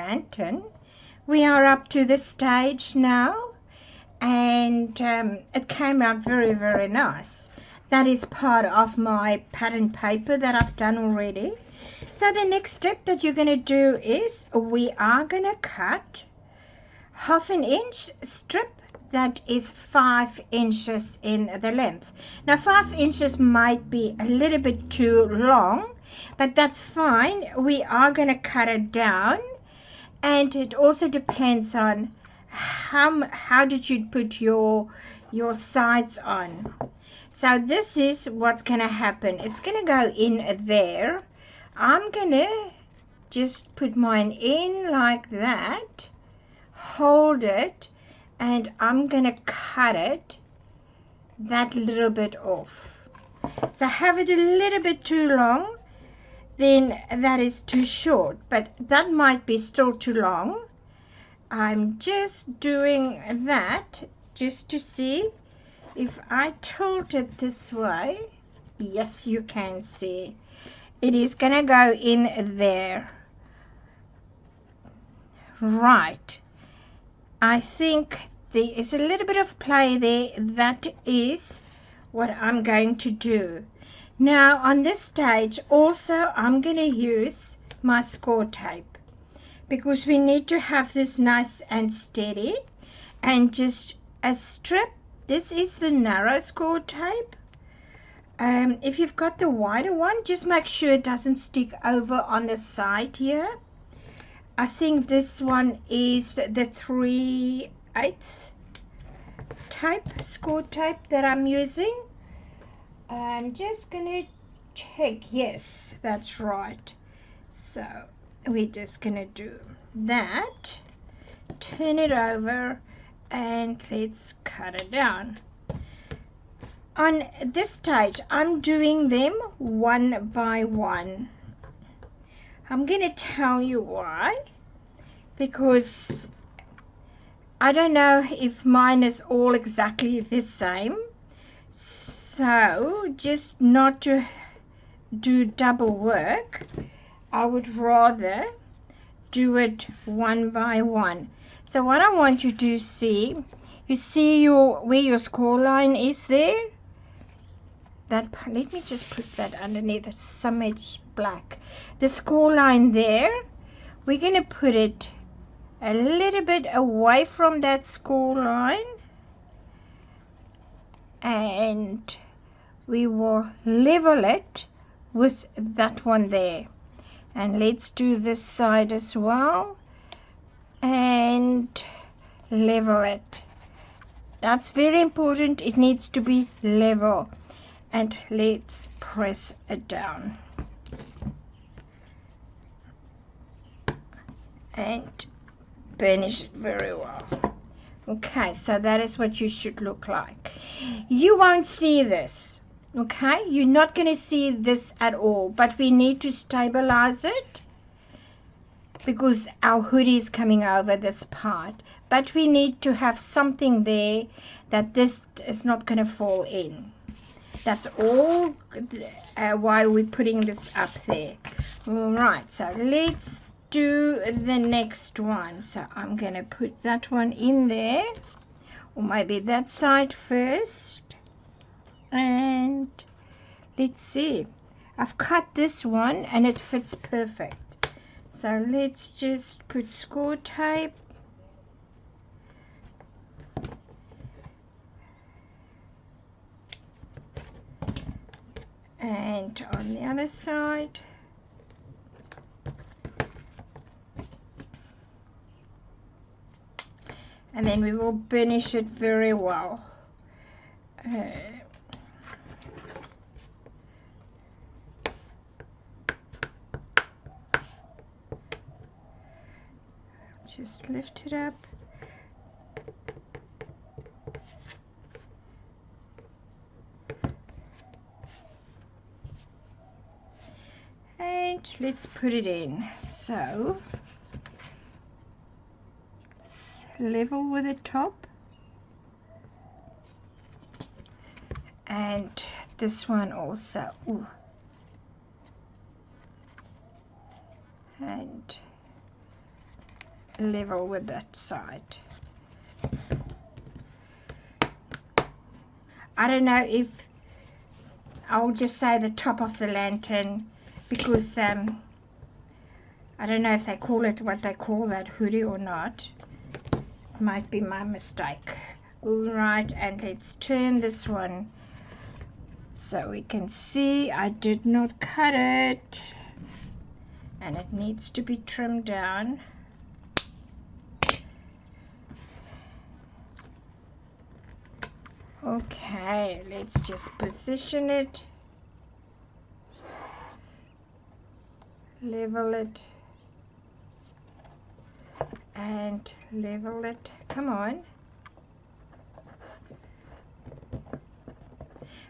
lantern. We are up to the stage now, and it came out very, very nice. That is part of my pattern paper that I've done already. So the next step that you're going to do is we are going to cut 1/2 inch strip that is 5 inches in the length. Now 5 inches might be a little bit too long, but that's fine. We are going to cut it down, and it also depends on how did you put your sides on. So this is what's going to happen. It's going to go in there. I'm going to just put mine in like that, hold it, and I'm going to cut it that little bit off. So have it a little bit too long, then that is too short, but that might be still too long. I'm just doing that just to see if I tilt it this way. Yes, you can see it is gonna go in there. Right, I think there is a little bit of play there. That is what I'm going to do. Now on this stage also I'm going to use my score tape, because we need to have this nice and steady, and just a strip. This is the narrow score tape. If you've got the wider one, just make sure it doesn't stick over on the side here. I think this one is the 3/8 tape, score tape that I'm using. I'm just gonna check. Yes, that's right. So we're just gonna do that, turn it over, and let's cut it down. On this stage I'm doing them one by one. I'm gonna tell you why, because I don't know if mine is all exactly the same, so just not to do double work, I would rather do it one by one. So what I want you to see, you see where your score line is there? That, let me just put that underneath. It's so much black. The score line there, we're going to put it a little bit away from that score line, and we will level it with that one there. And let's do this side as well, and level it. That's very important. It needs to be level. And let's press it down and burnish it very well. Okay, so that is what you should look like. You won't see this, okay? You're not going to see this at all, but we need to stabilize it because our hoodie is coming over this part. But we need to have something there that this is not going to fall in. That's all why we're putting this up there. All right, so let's do the next one. So I'm going to put that one in there, or maybe that side first. And let's see. I've cut this one and it fits perfect. So let's just put score tape. And on the other side, and then we will burnish it very well. Just lift it up. And let's put it in. So level with the top, and this one also. Ooh. And level with that side. I don't know if I'll just say the top of the lantern, because I don't know if they call it what they call that hoodie or not. It might be my mistake. Alright, and let's turn this one so we can see I did not cut it, and it needs to be trimmed down. Okay, let's just position it, level it, and level it. Come on.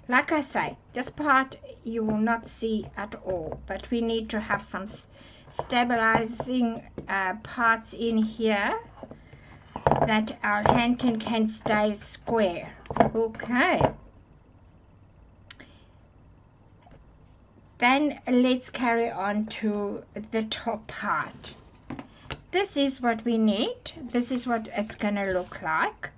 Like I say, this part you will not see at all, but we need to have some stabilizing parts in here that our lantern can stay square. Okay. Then let's carry on to the top part. This is what we need. This is what it's going to look like.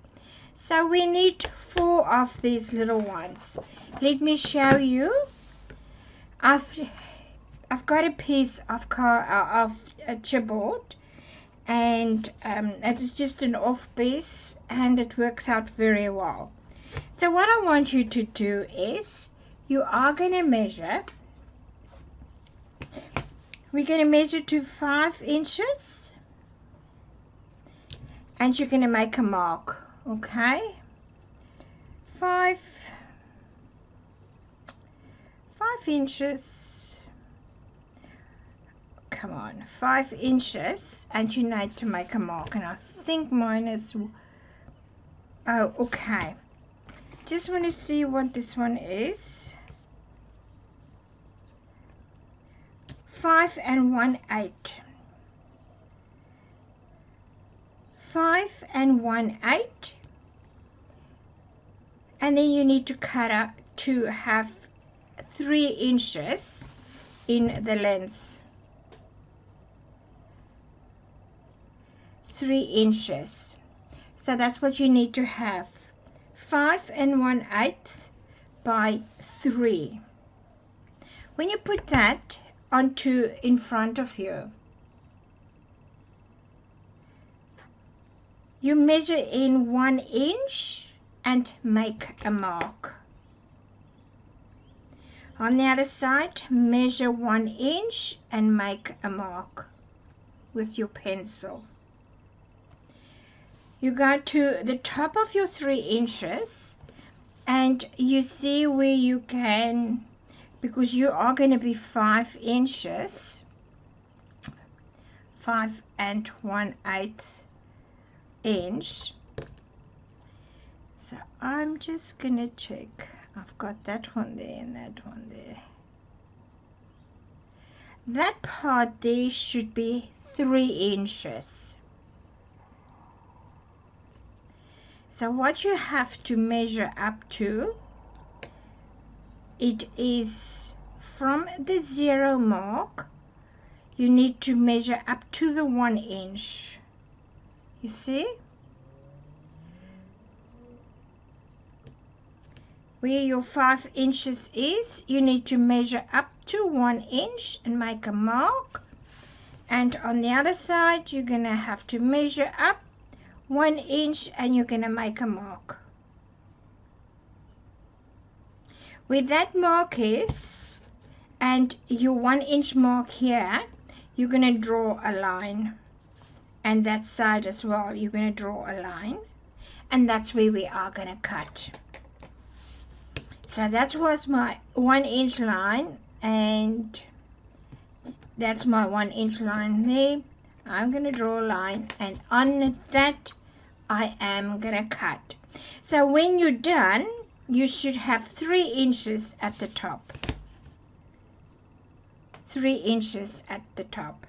So we need 4 of these little ones. Let me show you. I've got a piece of a chipboard, and it is just an off piece, and it works out very well. So what I want you to do is, you are going to measure. We're going to measure to 5 inches, and you're going to make a mark. Okay, 5 inches. Come on, 5 inches, and you need to make a mark. And I think mine is, oh, okay. Just want to see what this one is. 5 1/8. 5 1/8, and then you need to cut out to have 3 inches in the length. 3 inches. So that's what you need to have. 5 1/8 by 3. When you put that onto in front of you, you measure in 1 inch and make a mark. On the other side, measure 1 inch and make a mark with your pencil. You go to the top of your 3 inches, and you see where you can, because you are going to be 5 inches, 5 1/8 inch. So I'm just gonna check. I've got that one there and that one there. That part there should be 3 inches. So what you have to measure up to, it is from the 0 mark, you need to measure up to the 1 inch. You see? Where your 5 inches is, you need to measure up to 1 inch and make a mark. And on the other side, you're going to have to measure up 1 inch and you're going to make a mark. Where that mark is, and your 1 inch mark here, you're going to draw a line. And that side as well, you're going to draw a line, and that's where we are going to cut. So that was my 1 inch line, and that's my 1 inch line there. I'm going to draw a line, and on that I am going to cut. So when you're done, you should have 3 inches at the top. 3 inches at the top.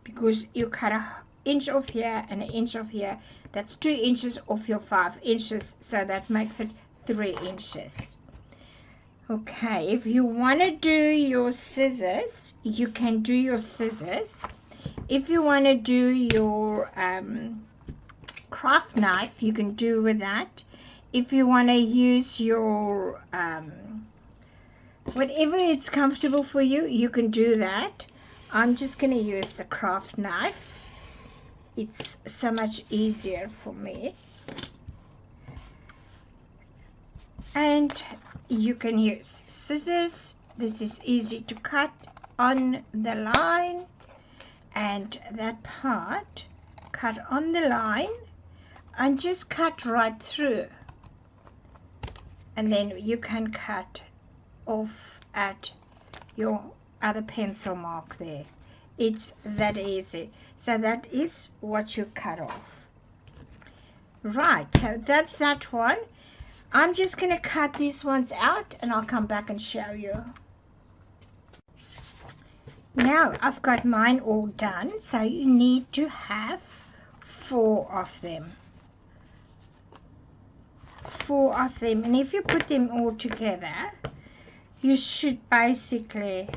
Because you cut an inch off here and an inch off here. That's 2 inches off your 5 inches, so that makes it 3 inches. Okay, if you want to do your scissors, you can do your scissors. If you want to do your craft knife, you can do with that. If you want to use your whatever it's comfortable for you, you can do that. I'm just going to use the craft knife. It's so much easier for me. And you can use scissors. This is easy to cut on the line, and that part cut on the line and just cut right through, and then you can cut off at your other pencil mark there. It's that easy. So that is what you cut off. Right, so that's that one. I'm just going to cut these ones out and I'll come back and show you. Now I've got mine all done, so you need to have 4 of them. 4 of them, and if you put them all together, you should basically,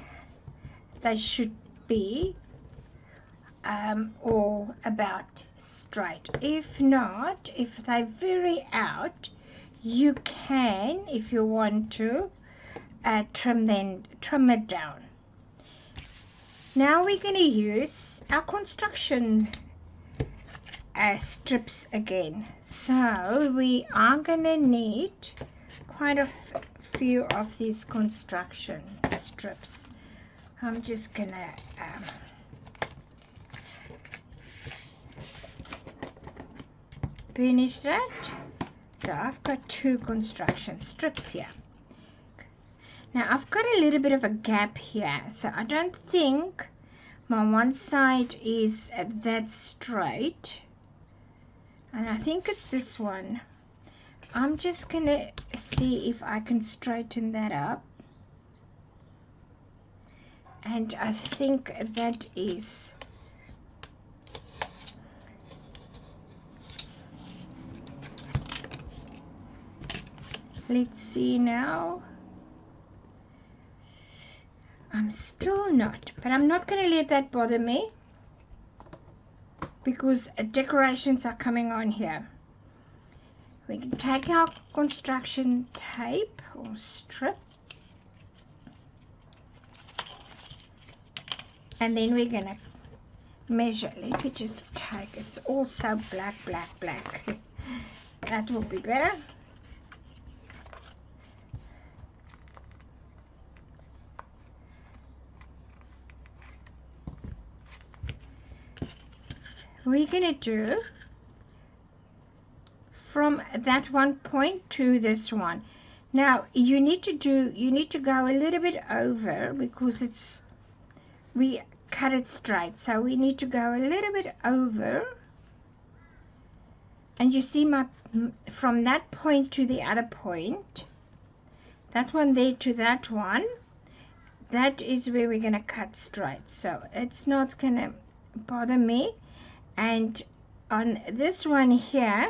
they should be all about straight. If not, if they vary out, you can, if you want to, trim it down. Now we're going to use our construction strips again. So we are going to need quite a few of these construction strips. I'm just going to finish that. So I've got 2 construction strips here. Now I've got a little bit of a gap here, so I don't think my one side is that straight, and I think it's this one. I'm just gonna see if I can straighten that up, and I think that is let's see now. I'm still not, but I'm not going to let that bother me because decorations are coming on here. We can take our construction tape or strip, and then we're going to measure. Let me just take, it's also black. That will be better. We're going to do from that one point to this one. Now you need to go a little bit over because we cut it straight, so we need to go a little bit over. And you see from that point to the other point, that one there to that one, that is where we're going to cut straight, so it's not going to bother me. And on this one here,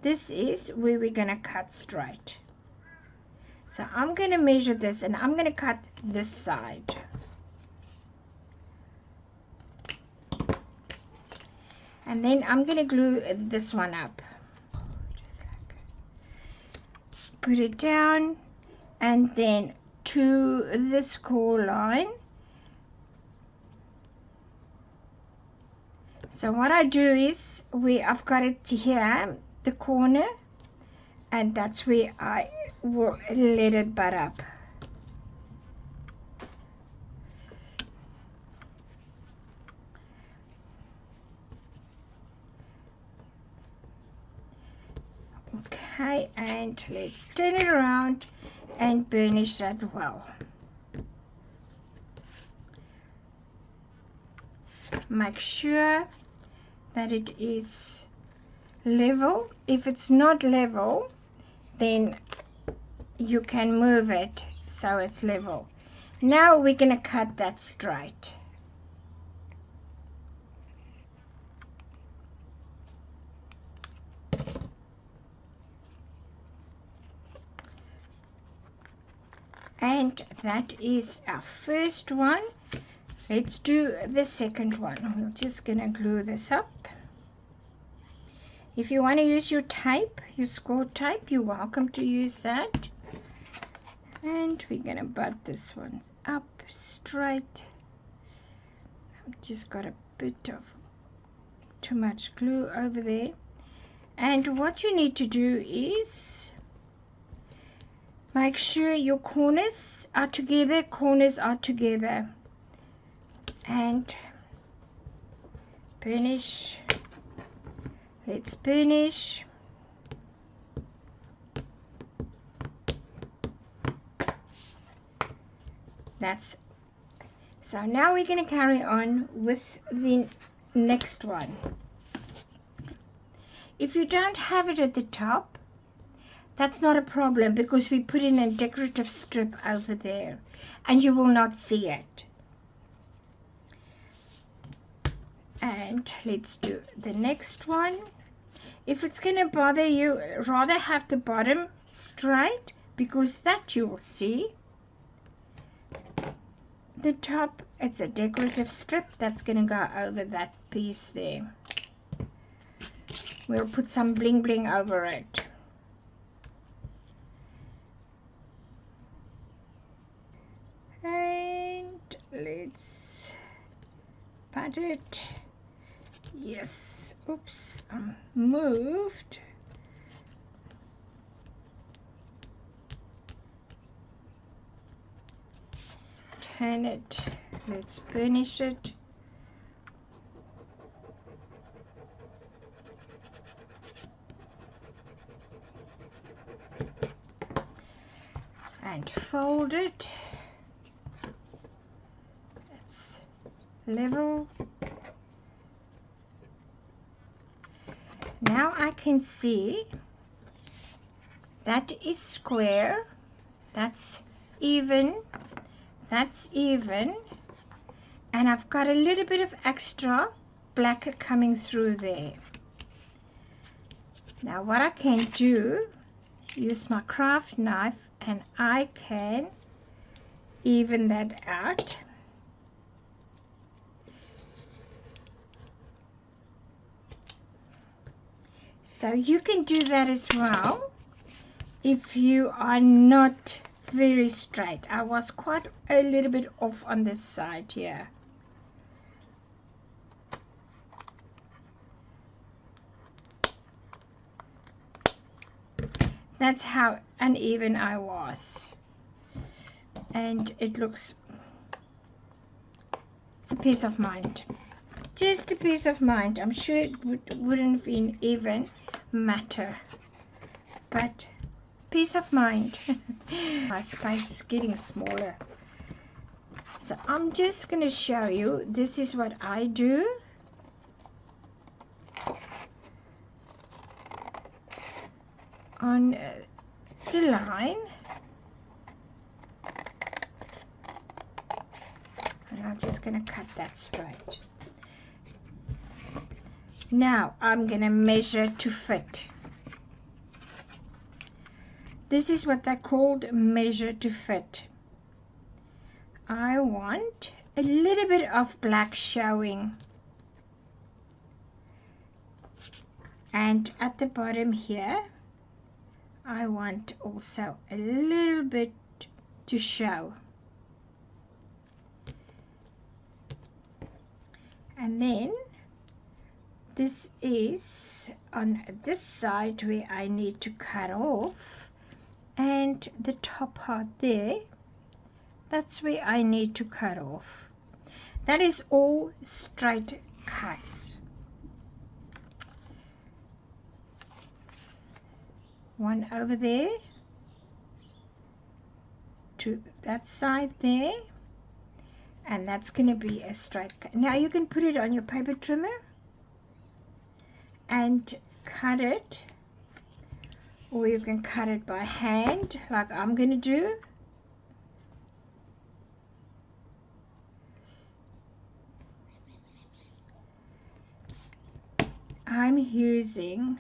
this is where we're going to cut straight. So I'm going to measure this, and I'm going to cut this side. And then I'm going to glue this one up. Just like put it down, and then to the score line. So what I do is, I've got it here, the corner, and that's where I will let it butt up. Okay, and let's turn it around and burnish that well. Make sure that it is level. If it's not level, then you can move it so it's level. Now we're going to cut that straight. And that is our first one. Let's do the second one. We're just gonna glue this up. If you want to use your tape, your score tape, you're welcome to use that. And we're gonna butt this one up straight. I've just got a bit of too much glue over there. And what you need to do is make sure your corners are together, and burnish. Let's burnish. That's so. Now we're going to carry on with the next one. If you don't have it at the top, that's not a problem, because we put in a decorative strip over there and you will not see it. And let's do the next one. If it's going to bother you, rather have the bottom straight, because that you will see. The top, it's a decorative strip that's going to go over that piece there. We'll put some bling bling over it. And let's pat it. Yes, oops, moved. Turn it, let's burnish it. And fold it. It's level. Now I can see that is square, that's even, and I've got a little bit of extra black coming through there. Now what I can do, use my craft knife, and I can even that out. So you can do that as well if you are not very straight. I was quite a little bit off on this side here. That's how uneven I was. And it looks, it's a peace of mind. Just a peace of mind. I'm sure it wouldn't even matter. But peace of mind. My space is getting smaller. So I'm just going to show you, this is what I do. On the line, and I'm just going to cut that straight. Now I'm going to measure to fit. This is what they called measure to fit. I want a little bit of black showing, and at the bottom here I want also a little bit to show. And then this is on this side where I need to cut off, and the top part there, that's where I need to cut off. That is all straight cuts. One over there to that side there, and that's going to be a straight cut. Now you can put it on your paper trimmer and cut it, or you can cut it by hand like I'm going to do. I'm using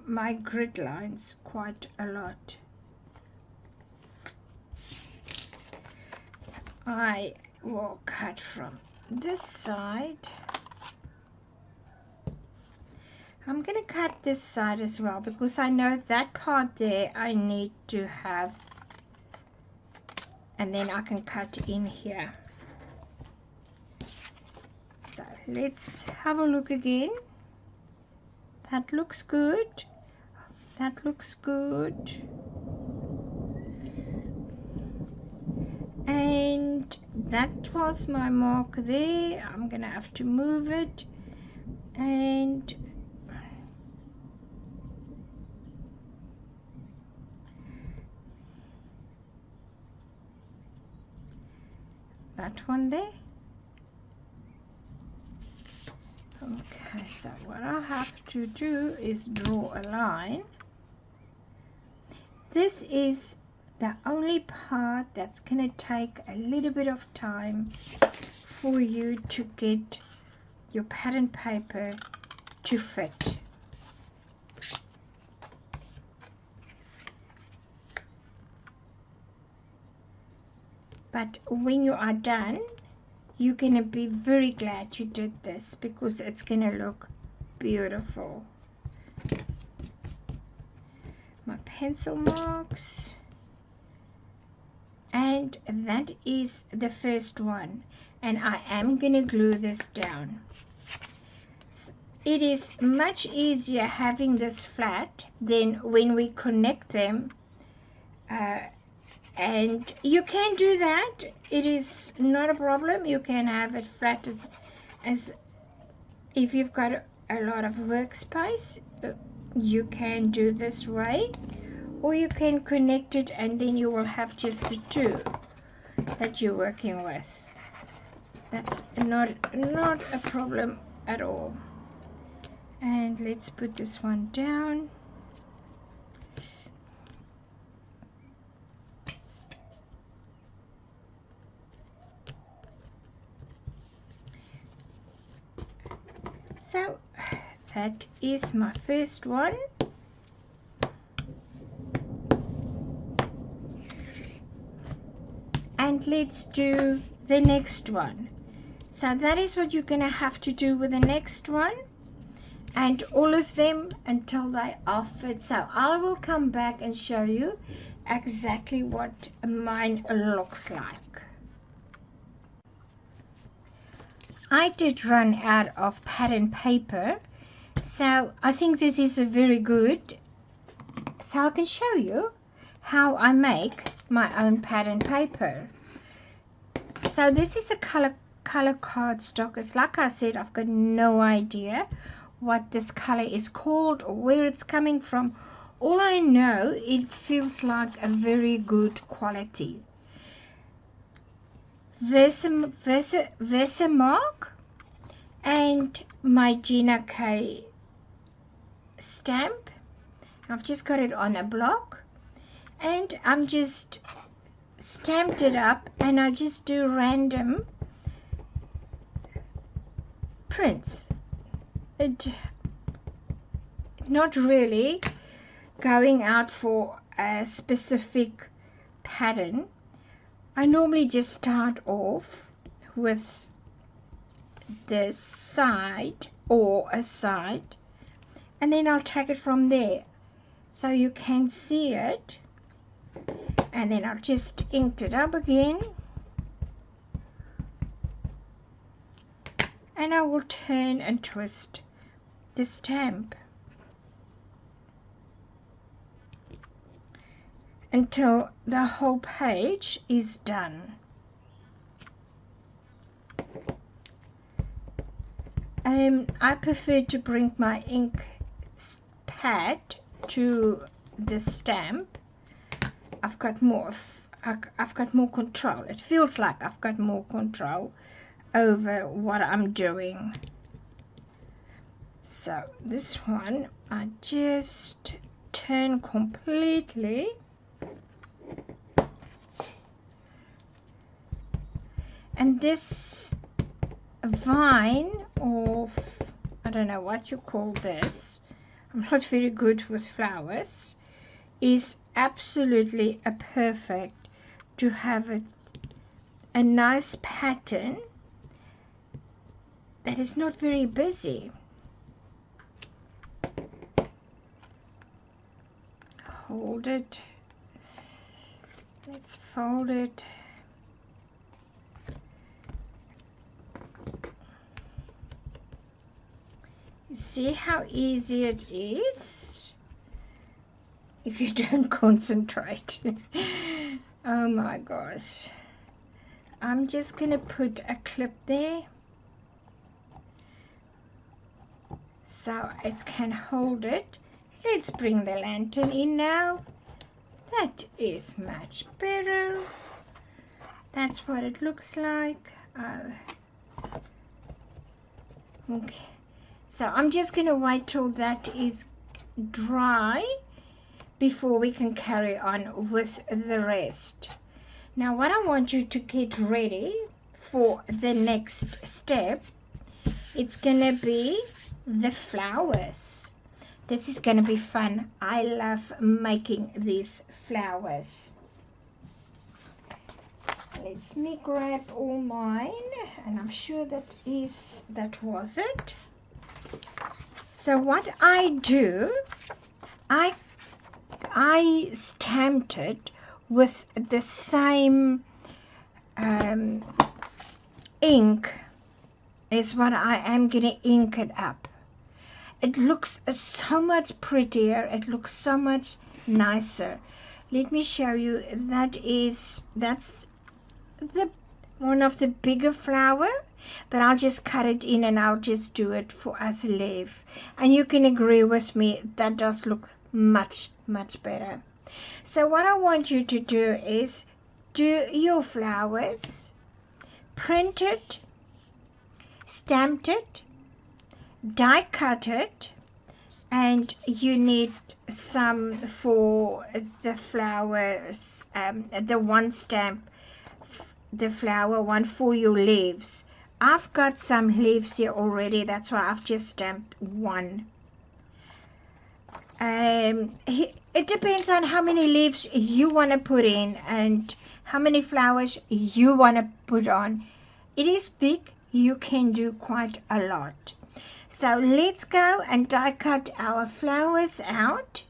my grid lines quite a lot. So I will cut from this side. I'm going to cut this side as well because I know that part there I need to have, and then I can cut in here. So let's have a look again. That looks good. That looks good. And that was my mark there. I'm going to have to move it. And that one there. Okay, so what I have to do is draw a line. This is the only part that's going to take a little bit of time for you to get your pattern paper to fit. But when you are done, you're going to be very glad you did this because it's going to look beautiful. My pencil marks. And that is the first one. And I am going to glue this down. It is much easier having this flat than when we connect them. And you can do that. It is not a problem. You can have it flat as if you've got a lot of workspace. You can do this way, or you can connect it and then you will have just the two that you're working with. That's not a problem at all. And let's put this one down. So that is my first one. And let's do the next one. So that is what you're going to have to do with the next one. And all of them until they are fit. So I will come back and show you exactly what mine looks like. I did run out of pattern paper, so I think this is a very good, so I can show you how I make my own pattern paper. So this is the color cardstock. It's like I said, I've got no idea what this color is called or where it's coming from. All I know, it feels like a very good quality. VersaMark and my GinaK stamp. I've just got it on a block and I'm just stamped it up, and I just do random prints. Not really going out for a specific pattern. I normally just start off with this side or a side, and then I'll take it from there so you can see it, and then I'll just ink it up again, and I will turn and twist the stamp until the whole page is done. I prefer to bring my ink pad to the stamp. I've got more control. It feels like I've got more control over what I'm doing. So this one I just turn completely, and this vine, or I don't know what you call this, I'm not very good with flowers, is absolutely a perfect to have it a nice pattern that is not very busy. Hold it. Let's fold it. See how easy it is if you don't concentrate. Oh my gosh. I'm just gonna put a clip there so it can hold it. Let's bring the lantern in now. That is much better. That's what it looks like. Okay. So I'm just going to wait till that is dry before we can carry on with the rest. Now what I want you to get ready for the next step, it's going to be the flowers. This is going to be fun. I love making these flowers. Let me grab all mine, and I'm sure that was it. So what I do, I stamped it with the same ink is what I am going to ink it up. It looks so much prettier. It looks so much nicer. Let me show you. That's the one of the bigger flower, but I'll just cut it in and I'll just do it for as a leaf. And you can agree with me, that does look much better. So what I want you to do is do your flowers, print it, stamp it, die cut it, and you need some for the flowers, the one stamp, the flower one for your leaves. I've got some leaves here already, that's why I've just stamped one. It depends on how many leaves you want to put in and how many flowers you want to put on. It is big, you can do quite a lot. So let's go and die cut our flowers out,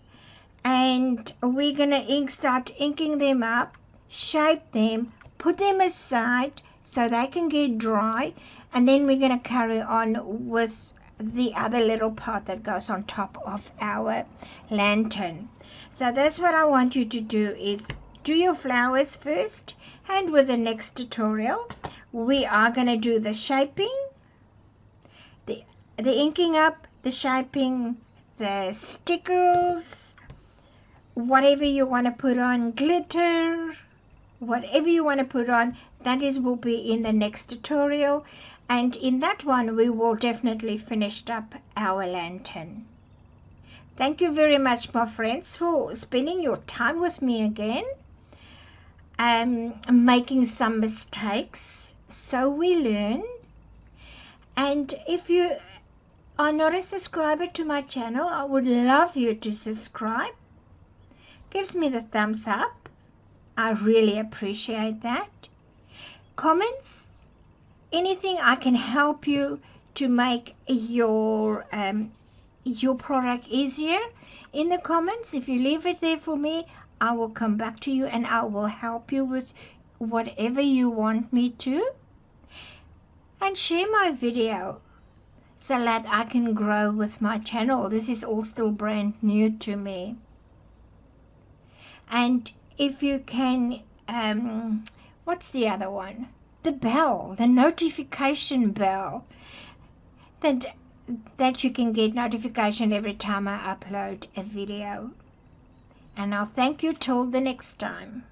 and we're gonna start inking them up, shape them, put them aside so they can get dry, and then we're gonna carry on with the other little part that goes on top of our lantern. So that's what I want you to do, is do your flowers first, and with the next tutorial we are gonna do the shaping, the inking up, the shaping, the stickles, whatever you want to put on, glitter, whatever you want to put on, that will be in the next tutorial. And in that one we will definitely finish up our lantern. Thank you very much, my friends, for spending your time with me again. Making some mistakes, so we learn. And if you are not a subscriber to my channel, I would love you to subscribe. Gives me the thumbs up. I really appreciate that. Comments, anything I can help you to make your product easier, in the comments, if you leave it there for me, I will come back to you and I will help you with whatever you want me to. And share my video so that I can grow with my channel. This is all still brand new to me. And if you can, what's the other one? The bell, the notification bell, that you can get notification every time I upload a video. And I'll thank you till the next time.